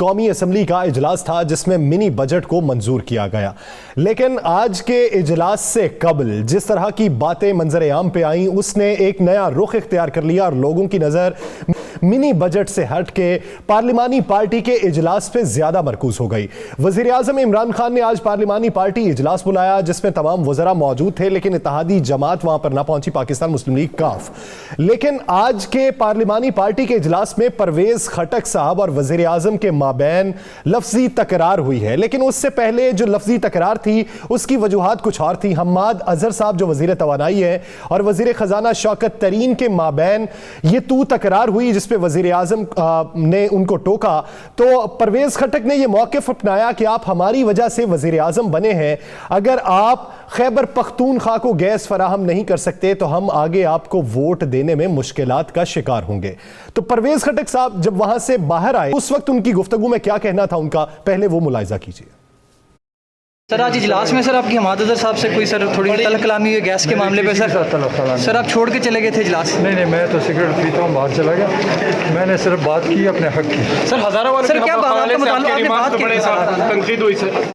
कौमी असम्बली का इजलास था जिसमें मिनी बजट को मंजूर किया गया, लेकिन आज के इजलास से कबल जिस तरह की बातें मंजर आम पे आई उसने एक नया रुख इख्तियार कर लिया और लोगों की नजर मिनी बजट से हट के पार्लिमानी पार्टी के इजलास पे ज्यादा मरकूज हो गई। वजीर आजम इमरान खान ने आज पार्लिमानी पार्टी इजलास बुलाया जिसमें तमाम वज़रा मौजूद थे, लेकिन इत्तेहादी जमात वहां पर ना पहुंची, पाकिस्तान मुस्लिम लीग काफ। लेकिन आज के पार्लिमानी पार्टी के इजलास में परवेज खटक साहब और वजीर आजम के माबैन लफ्जी तकरार हुई है, लेकिन उससे पहले जो लफ्जी तकरार थी उसकी वजूहात कुछ और थी। हम्माद अजहर साहब जो वजीर तवानाई है और वजीर खजाना शौकत तरीन के माबैन ये तू तकरार हुई जिसपे वजीर आजम ने उनको टोका, तो परवेज खटक ने यह मौकिफ अपनाया कि आप हमारी वजह से वजीर आजम बने हैं, अगर आप खैबर पख्तूनख्वा को गैस फराहम नहीं कर सकते तो हम आगे आपको वोट देने में मुश्किलात का शिकार होंगे। तो परवेज खटक साहब जब वहां से बाहर आए उस वक्त उनकी गुफ्तगू में क्या कहना था उनका, पहले वो मुलाहिजा कीजिए। सर आज इजलास में सर आपकी हम्माद अजहर साहब से कोई सर थोड़ी तलब कलामी हुई गैस के मामले पे सर आप छोड़ के चले गए थे इजलास? नहीं, मैं तो सिगरेट पीता हूँ, बाहर चला गया। मैंने सिर्फ बात की अपने हक की। सर हजारों बार सर क्या तनकीद हुई सर?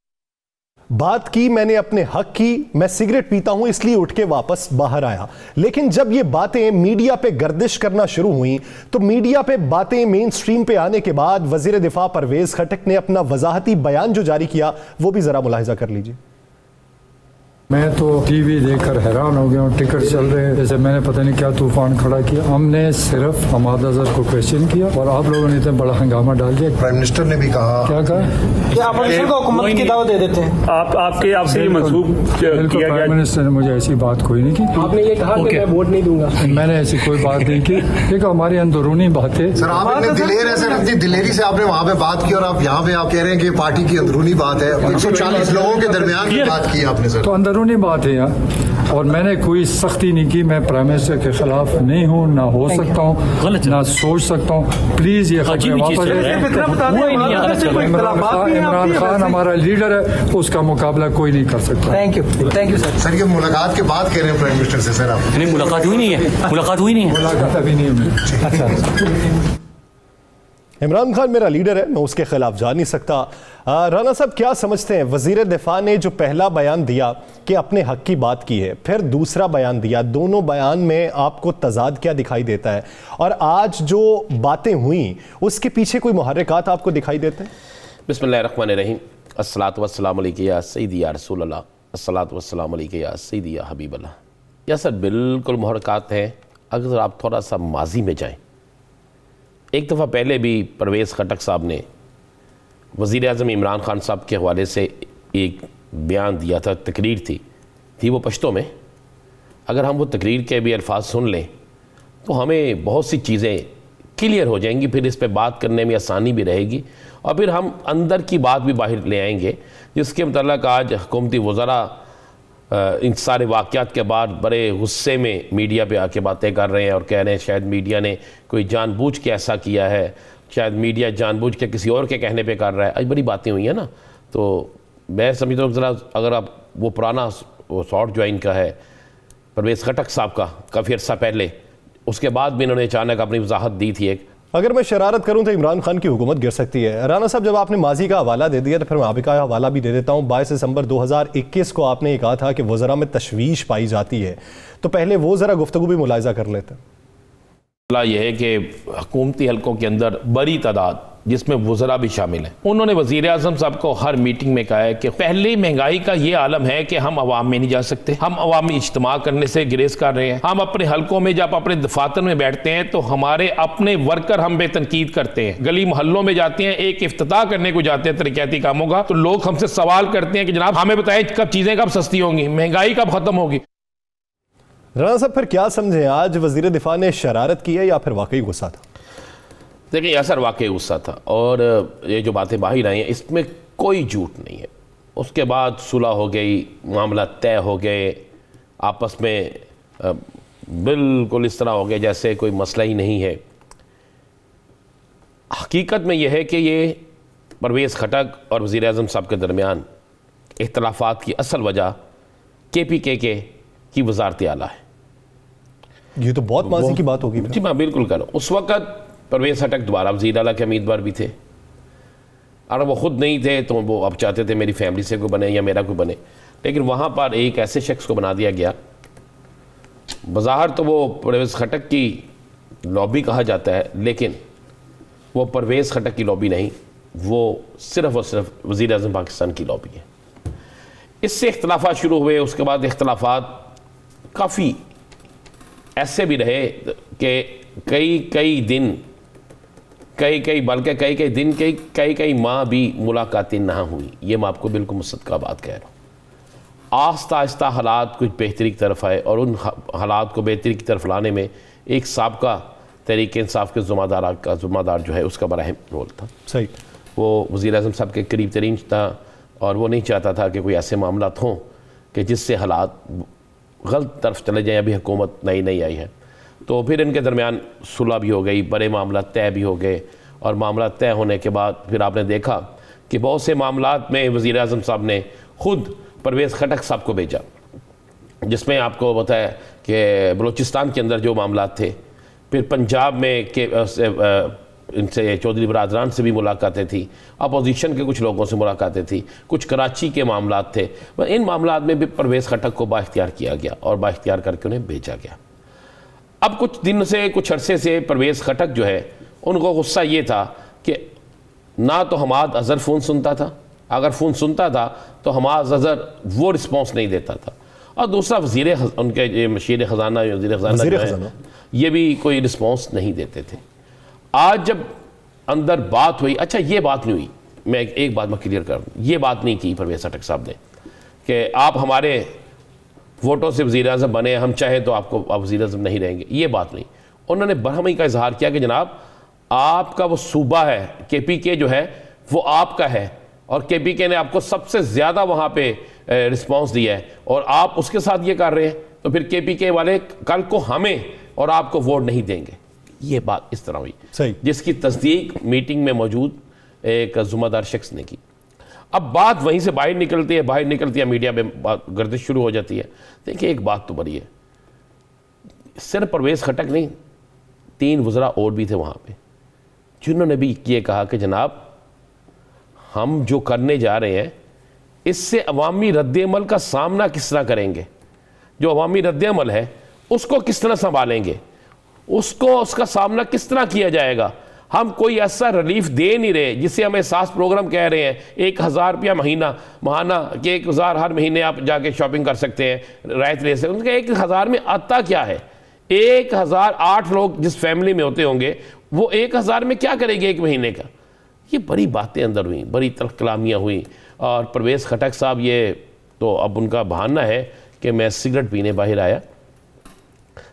बात की मैंने अपने हक की, मैं सिगरेट पीता हूं इसलिए उठ के वापस बाहर आया। लेकिन जब ये बातें मीडिया पे गर्दिश करना शुरू हुई तो मीडिया पे बातें मेन स्ट्रीम पे आने के बाद वजीर दिफा परवेज खटक ने अपना वजाहती बयान जो जारी किया वो भी जरा मुलाहिजा कर लीजिए। मैं तो टीवी देखकर हैरान हो गया हूँ। टिकट चल रहे हैं जैसे मैंने पता नहीं क्या तूफान खड़ा किया। हमने सिर्फ हम्माद अजहर को क्वेश्चन किया और आप लोगों ने इतना बड़ा हंगामा डाल दिया। प्राइम मिनिस्टर ने भी कहा, क्या कहा कि आप हुकूमत की दावत दे देते हैं। आपसे मंसूब किया। प्राइम मिनिस्टर ने मुझे ऐसी बात कोई नहीं की। आपने ये कहा कि मैं वोट नहीं दूंगा। मैंने ऐसी कोई बात नहीं की। देखो हमारी अंदरूनी बात है। सर आप इतने दिलेर ऐसे रखती दिलेरी से आपने वहाँ पे बात की और आप यहाँ पे आप कह रहे हैं कि पार्टी की अंदरूनी बात है। 140 लोगों के दरमियान की बात की आपने सर। तो अंदरूनी बात है यार, और मैंने कोई सख्ती नहीं की। मैं प्राइम मिनिस्टर के खिलाफ नहीं हूँ, ना हो सकता हूँ, ना सोच सकता हूँ। प्लीज ये खबरें वापस। इमरान खान हमारा लीडर है, उसका मुकाबला कोई नहीं कर सकता। Thank you sir. सर ये मुलाकात के बाद कह रहे हैं प्राइम मिनिस्टर से सर आप? नहीं, मुलाकात हुई नहीं है। मुलाकात अभी नहीं हुई। अच्छा, इमरान खान मेरा लीडर है, मैं उसके खिलाफ जा नहीं सकता। राना साहब क्या समझते हैं, वजीर दिफा ने जो पहला बयान दिया कि अपने हक की बात की है, फिर दूसरा बयान दिया, दोनों बयान में आपको तजाद क्या दिखाई देता है? और आज जो बातें हुई उसके पीछे कोई मुहर्रिकात आपको दिखाई देते हैं? बिस्मिल्लाहिर्रहमानिर्रहीम, अस्सलातु वस्सलामु अलैका या सय्यदी या रसूल अल्लाह, अस्सलातु वस्सलामु अलैका या सय्यदी या हबीब अल्लाह। या सर बिल्कुल मुहर्रिकात हैं। अगर आप थोड़ा सा माजी में जाएँ, एक दफ़ा पहले भी परवेज़ खटक साहब ने वज़ीर आज़म इमरान खान साहब के हवाले से एक बयान दिया था, तकरीर थी वो पश्तो में। अगर हम वो तकरीर के भी अल्फाज सुन लें तो हमें बहुत सी चीज़ें क्लियर हो जाएंगी, फिर इस पे बात करने में आसानी भी रहेगी और फिर हम अंदर की बात भी बाहर ले आएंगे, जिसके मतलब आज हुकूमती वज़रा इन सारे वाक़यात के बाद बड़े गुस्से में मीडिया पे आके बातें कर रहे हैं और कह रहे हैं शायद मीडिया ने कोई जानबूझ के ऐसा किया है, शायद मीडिया जानबूझ के किसी और के कहने पे कर रहा है। आज बड़ी बातें हुई हैं ना, तो मैं समझता हूँ ज़रा अगर आप वो पुराना वो शॉर्ट जो इनका है परवेज़ खटक साहब का काफ़ी अर्सा पहले, उसके बाद भी इन्होंने अचानक अपनी वजाहत दी थी एक। अगर मैं शरारत करूं तो इमरान खान की हुकूमत गिर सकती है। राना साहब जब आपने माजी का हवाला दे दिया तो फिर मैं आपका हवाला भी दे देता हूं। 22 दिसंबर 2021 को आपने ये कहा था कि वज़रा में तशवीश पाई जाती है, तो पहले वो ज़रा गुफ्तगू भी मुलाहिजा कर लेते हैं। यह है कि हुकूमती हलकों के अंदर बड़ी तादाद जिसमें वज़रा भी शामिल हैं, उन्होंने वज़ीर आज़म साहब को हर मीटिंग में कहा है कि पहले महंगाई का ये आलम है कि हम अवाम में नहीं जा सकते, हम अवामी इज्तिमा करने से गुरेज कर रहे हैं। हम अपने हलकों में जब अपने दफातर में बैठते हैं तो हमारे अपने वर्कर हम पे तनकीद करते हैं, गली मोहल्लों में जाते हैं, एक इफ्तिताह करने को जाते हैं तरक्याती कामों का, तो लोग हमसे सवाल करते हैं कि जनाब हमें बताएं कब चीज़ें कब सस्ती होंगी, महंगाई कब ख़त्म होगी। राना साहब फिर क्या समझें, आज वज़ीर दिफा ने शरारत की है या फिर वाकई गुस्सा था? देखिए असर वाकई गुस्सा था और ये जो बातें बाहर आई हैं इसमें कोई झूठ नहीं है। उसके बाद सुलह हो गई, मामला तय हो गए, आपस में बिल्कुल इस तरह हो गया जैसे कोई मसला ही नहीं है। हकीकत में यह है कि ये परवेज़ खटक और वज़ीर आज़म साहब के दरमियान इख्तलाफात की असल वजह KPK की वज़ारत आला है। ये तो बहुत माजी की बात होगी। जी मैं बिल्कुल करूँ, उस वक़्त परवेज़ खटक दोबारा वज़ीर आला के उम्मीदवार भी थे, और वो ख़ुद नहीं थे तो वो अब चाहते थे मेरी फैमिली से कोई बने या मेरा कोई बने, लेकिन वहाँ पर एक ऐसे शख्स को बना दिया गया। बज़ाहिर तो वो परवेज़ खटक की लॉबी कहा जाता है, लेकिन वो परवेज़ खटक की लॉबी नहीं, वो सिर्फ़ और सिर्फ वज़ीर आज़म पाकिस्तान की लॉबी है। इससे इख्तलाफात शुरू हुए। उसके बाद इख्तलाफात काफ़ी ऐसे भी रहे कि कई दिन कई माह भी मुलाकातें ना हुई। ये मैं आपको बिल्कुल मुसद्दक़ा बात कह रहा हूँ। आहिस्ता आहिस्ता हालात कुछ बेहतरी की तरफ आए और उन हालात को बेहतरी की तरफ लाने में एक साबका तहरीक इंसाफ के ज़िम्मेदार जो है उसका बड़ा अहम रोल था। सही। वो वज़ीर आज़म साहब के करीब तरीन था और वो नहीं चाहता था कि कोई ऐसे मामला हों कि जिससे हालात गलत तरफ चले जाएँ। अभी हुकूमत नई आई है, तो फिर इनके दरमियान सुलह भी हो गई, बड़े मामला तय भी हो गए, और मामला तय होने के बाद फिर आपने देखा कि बहुत से मामलात में वज़ीर आज़म साहब ने ख़ुद परवेज़ खटक साहब को भेजा, जिसमें आपको बताया कि बलूचिस्तान के अंदर जो मामलात थे, फिर पंजाब में के इनसे चौधरी बरादरान से भी मुलाकातें थी, अपोजिशन के कुछ लोगों से मुलाकातें थी, कुछ कराची के मामलात थे। इन मामलात में भी परवेज़ खटक को बाइख्तियार किया गया और बाइख्तियार करके उन्हें भेजा गया। अब कुछ अरसे से परवेज़ खटक जो है उनको गुस्सा ये था कि ना तो हमाद अज़हर फ़ोन सुनता था, अगर फ़ोन सुनता था तो हमाद अज़हर वो रिस्पॉन्स नहीं देता था, और दूसरा उनके मशीर ख़जाना ये भी कोई रिस्पॉन्स नहीं देते थे। आज जब अंदर बात हुई, अच्छा ये बात नहीं हुई, मैं एक बात मैं क्लियर कर दूँ, ये बात नहीं की परवेज़ खटक साहब ने कि आप हमारे वोटों से वज़ीर आज़म बने, हम चाहें तो आप वज़ीर आज़म नहीं रहेंगे, ये बात नहीं। उन्होंने बरहमी का इजहार किया कि जनाब आपका वो सूबा है KPK जो है वो आपका है, और KPK ने आपको सबसे ज़्यादा वहाँ पे रिस्पांस दिया है, और आप उसके साथ ये कर रहे हैं, तो फिर KPK वाले कल को हमें और आपको वोट नहीं देंगे। ये बात इस तरह हुई, सही, जिसकी तस्दीक मीटिंग में मौजूद एक ज़िम्मेदार शख्स ने की। अब बात वहीं से बाहर निकलती है, मीडिया में गर्दिश शुरू हो जाती है। देखिए एक बात तो बड़ी है, सिर्फ परवेज़ खटक नहीं, 3 वज़रा और भी थे वहाँ पे, जिन्होंने भी ये कहा कि जनाब हम जो करने जा रहे हैं इससे अवामी रद्द-ए-अमल का सामना किस तरह करेंगे, जो अवामी रद्द-ए-अमल है उसको किस तरह संभालेंगे, उसका सामना किस तरह किया जाएगा। हम कोई ऐसा रिलीफ दे नहीं रहे जिससे हम एहसास प्रोग्राम कह रहे हैं 1000 रुपया महाना कि 1000 हर महीने आप जाके शॉपिंग कर सकते हैं, रायत ले सकते हैं। उनका 1000 में आता क्या है? 1008 लोग जिस फैमिली में होते होंगे वो 1000 में क्या करेंगे एक महीने का? ये बड़ी बातें अंदर हुई, बड़ी तल्ख कलामियाँ हुई। और परवेज़ खटक साहब ये तो अब उनका बहाना है कि मैं सिगरेट पीने बाहर आया,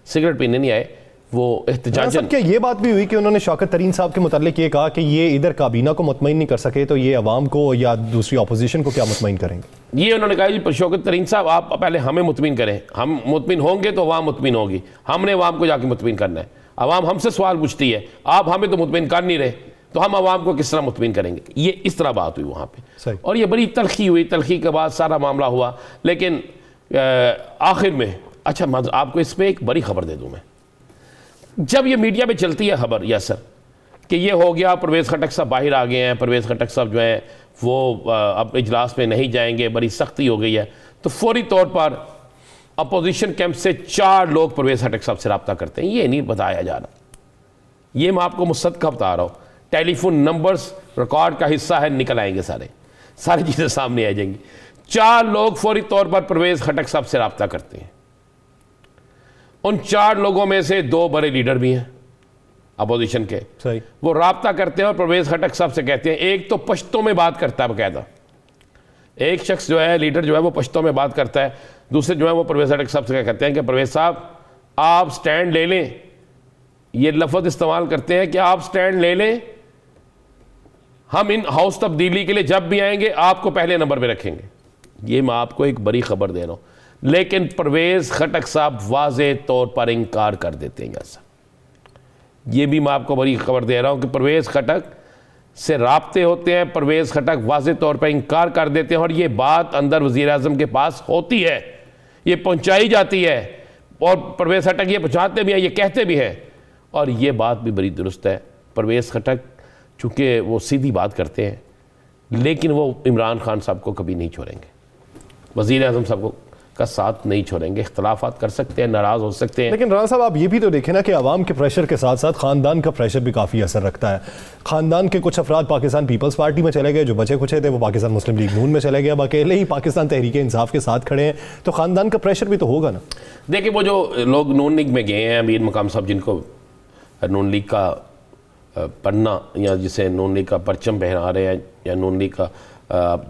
सिगरेट पीने नहीं आए, वो एहतजाजन। क्या ये बात भी हुई कि उन्होंने शौकत तरीन साहब के मुतालिक ये कहा कि ये इधर काबीना को मुतमईन नहीं कर सके तो ये अवाम को या दूसरी अपोजिशन को क्या मुतमईन करेंगे? ये उन्होंने कहा जी शौकत तरीन साहब आप पहले हमें मुतमईन करें, हम मुतमईन होंगे तो अवाम मुतमईन होगी, हमने अवाम को जाके मुतमईन करना है। अवाम हमसे सवाल पूछती है, आप हमें तो मुतमईन कर नहीं रहे, तो हम अवाम को किस तरह मुतमईन करेंगे? ये इस तरह बात हुई वहाँ पे, और ये बड़ी तलखी हुई। तलखी के बाद सारा मामला हुआ, लेकिन आखिर में अच्छा आपको इसमें एक बड़ी खबर दे दूँ मैं। जब ये मीडिया में चलती है खबर यासर कि ये हो गया, परवेज़ खटक साहब बाहर आ गए हैं, परवेज़ खटक साहब जो है वो अब इजलास में नहीं जाएंगे, बड़ी सख्ती हो गई है, तो फौरी तौर पर अपोजिशन कैंप से 4 लोग परवेज़ खटक साहब से रब्ता करते हैं। ये नहीं बताया जा रहा, ये मैं आपको मुसद्दक़ बता रहा हूँ, टेलीफोन नंबर्स रिकॉर्ड का हिस्सा है, निकल आएंगे सारी चीज़ें सामने आ जाएंगी। 4 लोग फौरी तौर पर परवेज़ खटक साहब से रब्ता करते हैं। उन 4 लोगों में से 2 बड़े लीडर भी हैं अपोजिशन के, सही। वो राब्ता करते हैं और परवेज़ खटक साहब से कहते हैं, एक तो पश्तो में बात करता है बकायदा, एक शख्स जो है लीडर जो है वो पश्तो में बात करता है, दूसरे जो है वो परवेज़ खटक साहब से कहते हैं कि परवेज़ साहब आप स्टैंड ले लें, ये लफ्ज़ इस्तेमाल करते हैं कि आप स्टैंड ले लें, हम इन हाउस तब्दीली के लिए जब भी आएंगे आपको पहले नंबर पे रखेंगे। ये मैं आपको एक बड़ी खबर दे रहा हूँ, लेकिन परवेज़ खटक साहब वाज़े तौर पर इनकार कर देते हैं। ऐसा ये भी मैं आपको बड़ी खबर दे रहा हूँ कि परवेज़ खटक से राब्ते होते हैं, परवेज़ खटक वाज़े तौर पर इनकार कर देते हैं, और ये बात अंदर वज़ीर आज़म के पास होती है, ये पहुँचाई जाती है, और परवेज़ खटक ये पहुँचाते भी हैं, ये कहते भी हैं, और ये बात भी बड़ी दुरुस्त है। परवेज़ खटक चूँकि वो सीधी बात करते हैं, लेकिन वो इमरान खान साहब को कभी नहीं छोड़ेंगे, वज़ीर आज़म साहब को का साथ नहीं छोड़ेंगे। इख्तलाफात कर सकते हैं, नाराज़ हो सकते हैं, लेकिन राना साहब आप ये भी तो देखें ना कि आवाम के प्रेशर के साथ साथ ख़ानदान का प्रेशर भी काफ़ी असर रखता है। ख़ानदान के कुछ अफराद पाकिस्तान पीपल्स पार्टी में चले गए, जो बचे कुछ थे वो पाकिस्तान मुस्लिम लीग नून में चले गए, अब अकेले ही पाकिस्तान तहरीक इंसाफ के साथ खड़े हैं, तो ख़ानदान का प्रेशर भी तो होगा ना। देखिए वो जो लोग नून लीग में गए हैं, अमीर मकाम साहब जिनको नून लीग का पन्ना या जिसे नून लीग का परचम पहना रहे हैं या नून लीग का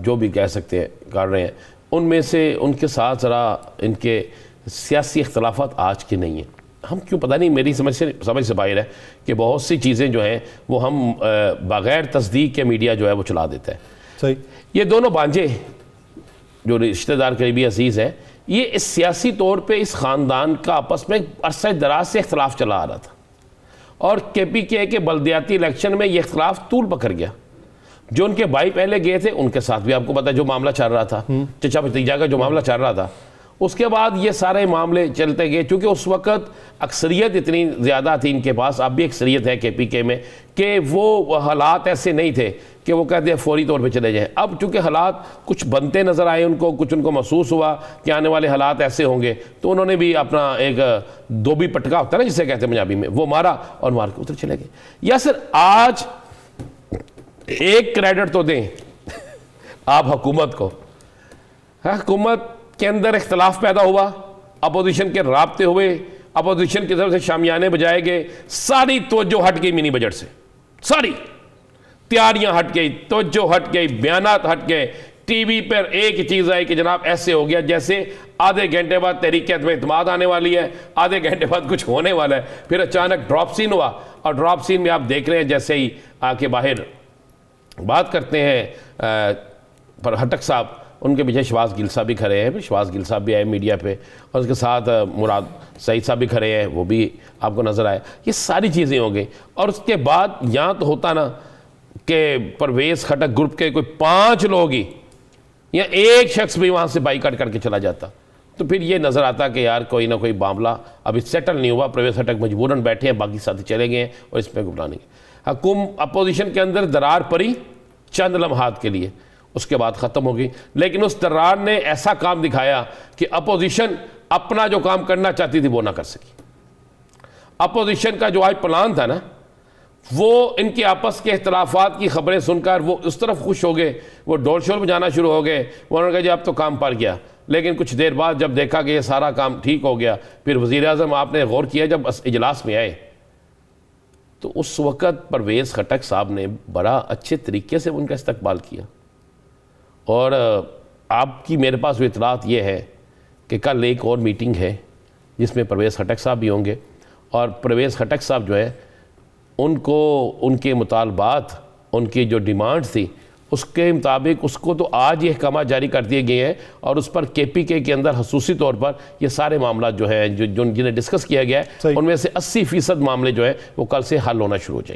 जो भी कह सकते हैं कर रहे हैं, उनमें से उनके साथ ज़रा इनके सियासी इख्तलाफात आज के नहीं हैं। हम क्यों पता नहीं, मेरी समझ से बाहर है कि बहुत सी चीज़ें जो हैं वो हम बग़ैर तस्दीक के मीडिया जो है वो चला देता है। सही, ये दोनों भांजे जो रिश्तेदार करीबी अजीज़ हैं, ये इस सियासी तौर पे इस ख़ानदान का आपस में अरसा दराज से इख्तलाफ चला आ रहा था और KPK के बल्दियाती इलेक्शन में ये इख्तलाफ तूल पकड़ गया। जो उनके भाई पहले गए थे उनके साथ भी आपको पता है जो मामला चल रहा था, चचा भतीजा का जो मामला चल रहा था, उसके बाद ये सारे मामले चलते गए। चूँकि उस वक़्त अक्सरियत इतनी ज़्यादा थी इनके पास, अब भी अक्सरियत है KPK में, कि वो हालात ऐसे नहीं थे कि वो कहते हैं फौरी तौर पे चले जाएं। अब चूँकि हालात कुछ बनते नज़र आए उनको, कुछ उनको महसूस हुआ कि आने वाले हालात ऐसे होंगे, तो उन्होंने भी अपना एक दोबी पटका होता है ना जिसे कहते हैं पंजाबी में, वो मारा और मार के उधर चले गए। या सर आज एक क्रेडिट तो दें आप हुकूमत को, हुकूमत के अंदर इख्तलाफ पैदा हुआ, अपोजिशन के राब्ते हुए, अपोजिशन की तरफ से शामियाने बजाए गए, सारी तवज्जो हट गई मिनी बजट से, सारी तैयारियां हट गई, तवज्जो हट गई, बयानात हट गए। टीवी पर एक चीज़ आई कि जनाब ऐसे हो गया जैसे आधे घंटे बाद तहरीक में इत्माद आने वाली है, आधे घंटे बाद कुछ होने वाला है, फिर अचानक ड्रॉप सीन हुआ और ड्रॉप सीन में आप देख रहे हैं जैसे ही आके बाहर बात करते हैं पर हटक साहब, उनके पीछे शहबाज गिल साहब भी खड़े हैं, फिर शहबाज गिल साहब भी आए मीडिया पे और उसके साथ मुराद सईद साहब भी खड़े हैं, वो भी आपको नज़र आए। ये सारी चीज़ें हो गई और उसके बाद यहाँ तो होता ना कि परवेज़ खटक ग्रुप के कोई 5 लोग ही या एक शख्स भी वहाँ से बाइकआउट करके चला जाता, तो फिर ये नज़र आता कि यार कोई ना कोई मामला अभी सेटल नहीं हुआ, परवेज़ खटक मजबूरन बैठे हैं, बाकी साथी चले गए हैं और इसमें घबरा नहीं। अपोजिशन के अंदर दरार पड़ी चंद लम्हात के लिए, उसके बाद ख़त्म हो गई। लेकिन उस दरार ने ऐसा काम दिखाया कि अपोजिशन अपना जो काम करना चाहती थी वो ना कर सकी। अपोजिशन का जो आज प्लान था ना, वो इनके आपस के इख्तलाफात की खबरें सुनकर वो उस तरफ खुश हो गए, वो डोल शोल बजाना शुरू हो गए, वो उन्होंने कहा जी अब तो काम पर गया। लेकिन कुछ देर बाद जब देखा कि ये सारा काम ठीक हो गया, फिर वज़ीर आज़म आपने गौर किया जब इजलास में आए तो उस वक़्त परवेज़ खटक साहब ने बड़ा अच्छे तरीके से उनका इस्तकबाल किया। और आपकी मेरे पास वो इतलात ये है कि कल एक और मीटिंग है जिसमें परवेज़ खटक साहब भी होंगे और परवेज़ खटक साहब जो है उनको उनके मुतालबात, उनकी जो डिमांड थी उसके मुताबिक उसको तो आज ये अहकामात जारी कर दिए गए हैं और उस पर KPK के अंदर खसूसी तौर पर ये सारे मामला जो हैं जो जिन्हें डिस्कस किया गया है उनमें से 80% मामले जो हैं वो कल से हल होना शुरू हो जाएंगे।